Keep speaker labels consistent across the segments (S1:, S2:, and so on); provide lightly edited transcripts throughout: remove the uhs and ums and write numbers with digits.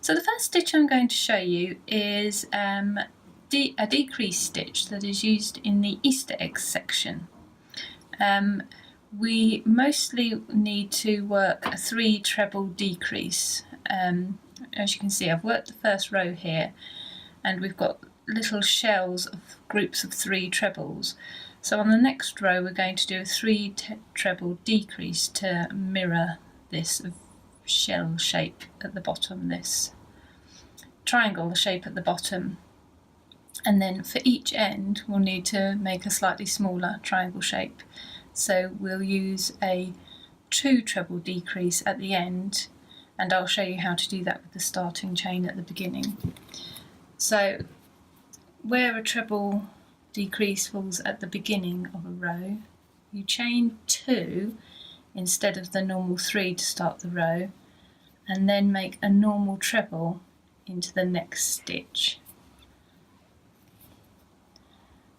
S1: So the first stitch I'm going to show you is a decrease stitch that is used in the Easter eggs section. We mostly need to work a 3 treble decrease. As you can see, I've worked the first row here and we've got little shells of groups of 3 trebles. So on the next row we're going to do a 3 treble decrease to mirror this shell shape at the bottom, this triangle shape at the bottom. And then for each end we'll need to make a slightly smaller triangle shape. So we'll use a 2 treble decrease at the end, and I'll show you how to do that with the starting chain at the beginning. So where a treble decrease falls at the beginning of a row, you chain 2 instead of the normal 3 to start the row, and then make a normal treble into the next stitch.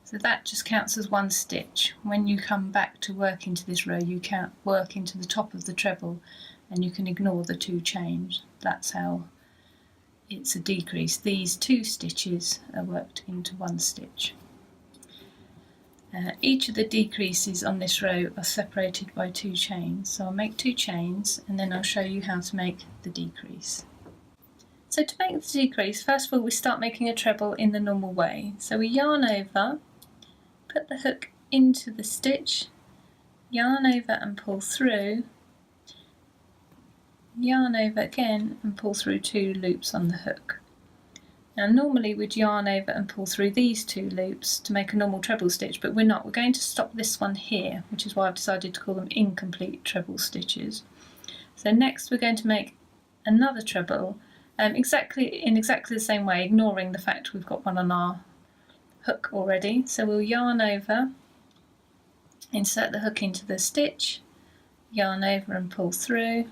S1: So that just counts as 1 stitch. When you come back to work into this row, you can't work into the top of the treble and you can ignore the 2 chains. That's how it's a decrease. These 2 stitches are worked into 1 stitch. Each of the decreases on this row are separated by 2 chains. So I'll make 2 chains and then I'll show you how to make the decrease. So to make the decrease, first of all we start making a treble in the normal way. So we yarn over, put the hook into the stitch, yarn over and pull through, yarn over again and pull through 2 loops on the hook. Now normally we'd yarn over and pull through these 2 loops to make a normal treble stitch, but we're not. We're going to stop this one here, which is why I've decided to call them incomplete treble stitches. So next we're going to make another treble in exactly the same way, ignoring the fact we've got one on our hook already. So we'll yarn over, insert the hook into the stitch, yarn over and pull through,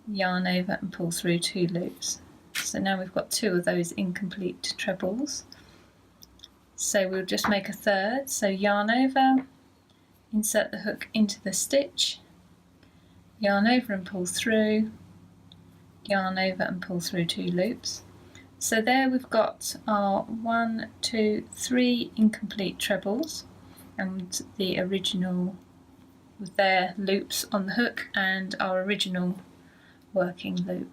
S1: yarn over and pull through 2 loops. So now we've got 2 of those incomplete trebles. So we'll just make a third, so yarn over, insert the hook into the stitch, yarn over and pull through, yarn over and pull through 2 loops. So there we've got our 1, 2, 3 incomplete trebles and the original with their loops on the hook and our original working loop.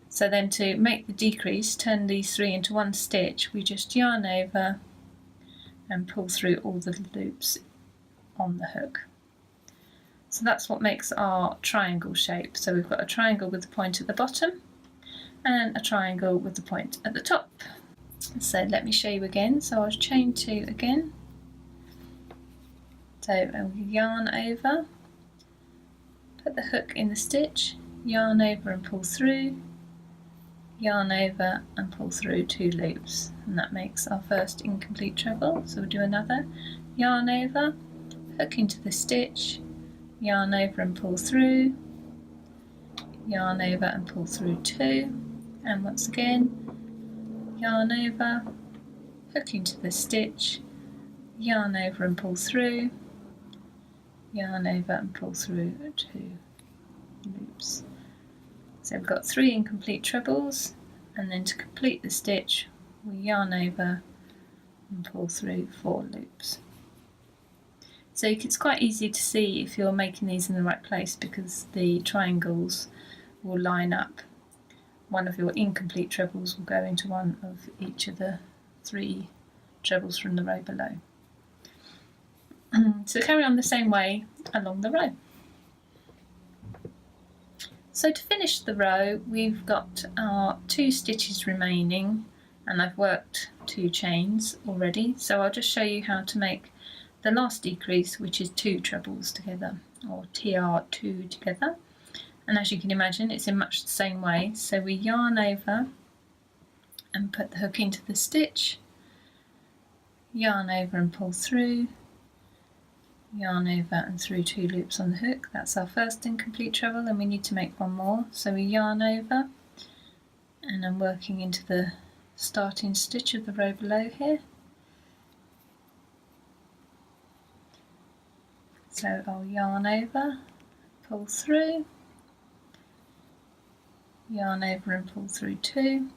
S1: So then to make the decrease, turn these 3 into 1 stitch, we just yarn over and pull through all the loops on the hook. So that's what makes our triangle shape. So we've got a triangle with the point at the bottom and a triangle with the point at the top. So let me show you again. So I'll chain 2 again. So I'll yarn over, put the hook in the stitch, yarn over and pull through, yarn over and pull through 2 loops, and that makes our first incomplete treble. So we'll do another, yarn over, hook into the stitch, yarn over and pull through, yarn over and pull through 2, and once again yarn over, hook into the stitch, yarn over and pull through, yarn over and pull through 2 loops. So we've got 3 incomplete trebles, and then to complete the stitch we yarn over and pull through 4 loops. So it's quite easy to see if you're making these in the right place because the triangles will line up. One of your incomplete trebles will go into one of each of the 3 trebles from the row below. So carry on the same way along the row. So to finish the row we've got our 2 stitches remaining, and I've worked 2 chains already, so I'll just show you how to make the last decrease, which is 2 trebles together, or TR2 together. And as you can imagine it's in much the same way. So we yarn over and put the hook into the stitch, yarn over and pull through, yarn over and through 2 loops on the hook. That's our first incomplete treble, and we need to make 1 more. So we yarn over, and I'm working into the starting stitch of the row below here. So I'll yarn over, pull through, yarn over and pull through 2,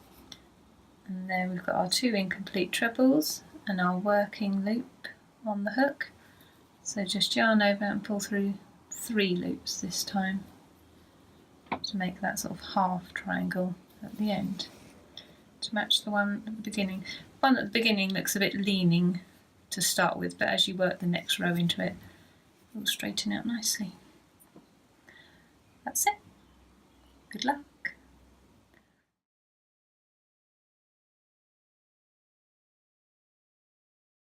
S1: and there we've got our 2 incomplete trebles and our working loop on the hook. So just yarn over and pull through 3 loops this time to make that sort of half triangle at the end, to match the one at the beginning. The one at the beginning looks a bit leaning to start with, but as you work the next row into it, it will straighten out nicely. That's it. Good luck.